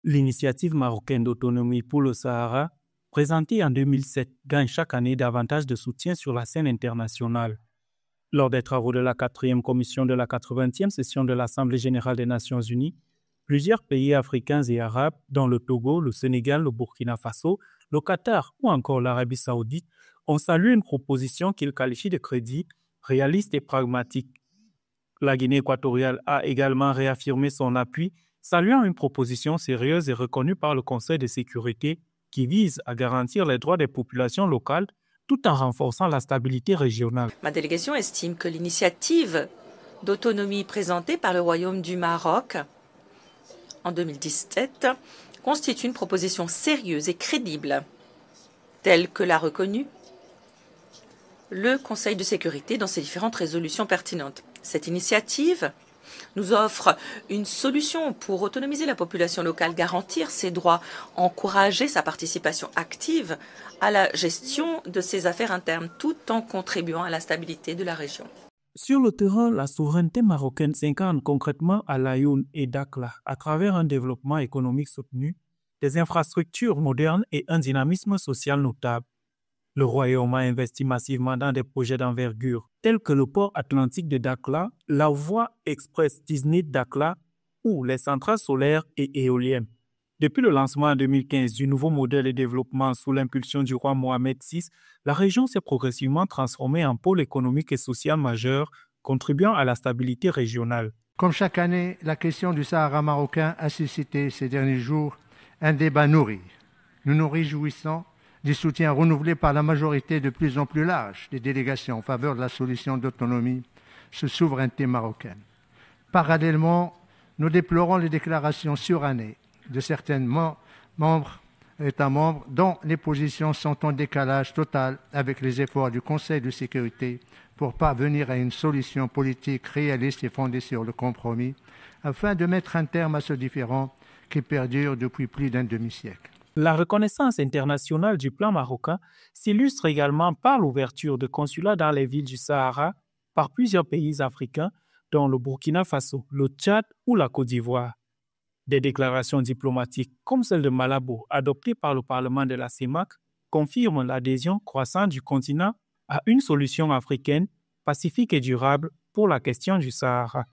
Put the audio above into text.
L'initiative marocaine d'autonomie pour le Sahara, présentée en 2007, gagne chaque année davantage de soutien sur la scène internationale. Lors des travaux de la 4e commission de la 80e session de l'Assemblée générale des Nations unies, plusieurs pays africains et arabes, dont le Togo, le Sénégal, le Burkina Faso, le Qatar ou encore l'Arabie saoudite, ont salué une proposition qu'ils qualifient de crédible, réaliste et pragmatique. La Guinée équatoriale a également réaffirmé son appui, saluant une proposition sérieuse et reconnue par le Conseil de sécurité qui vise à garantir les droits des populations locales tout en renforçant la stabilité régionale. Ma délégation estime que l'initiative d'autonomie présentée par le Royaume du Maroc en 2017 constitue une proposition sérieuse et crédible, telle que l'a reconnue le Conseil de sécurité dans ses différentes résolutions pertinentes. Cette initiative nous offre une solution pour autonomiser la population locale, garantir ses droits, encourager sa participation active à la gestion de ses affaires internes, tout en contribuant à la stabilité de la région. Sur le terrain, la souveraineté marocaine s'incarne concrètement à Laayoune et Dakhla à travers un développement économique soutenu, des infrastructures modernes et un dynamisme social notable. Le Royaume a investi massivement dans des projets d'envergure tels que le port atlantique de Dakhla, la voie express Disney-Dakhla ou les centrales solaires et éoliennes. Depuis le lancement en 2015 du nouveau modèle de développement sous l'impulsion du roi Mohamed VI, la région s'est progressivement transformée en pôle économique et social majeur, contribuant à la stabilité régionale. Comme chaque année, la question du Sahara marocain a suscité ces derniers jours un débat nourri. Nous nous réjouissons du soutien renouvelé par la majorité de plus en plus large des délégations en faveur de la solution d'autonomie sous souveraineté marocaine. Parallèlement, nous déplorons les déclarations surannées de certains États membres dont les positions sont en décalage total avec les efforts du Conseil de sécurité pour parvenir à une solution politique réaliste et fondée sur le compromis, afin de mettre un terme à ce différend qui perdure depuis plus d'un demi-siècle. La reconnaissance internationale du plan marocain s'illustre également par l'ouverture de consulats dans les villes du Sahara par plusieurs pays africains, dont le Burkina Faso, le Tchad ou la Côte d'Ivoire. Des déclarations diplomatiques comme celle de Malabo, adoptée par le Parlement de la CEMAC, confirment l'adhésion croissante du continent à une solution africaine, pacifique et durable pour la question du Sahara.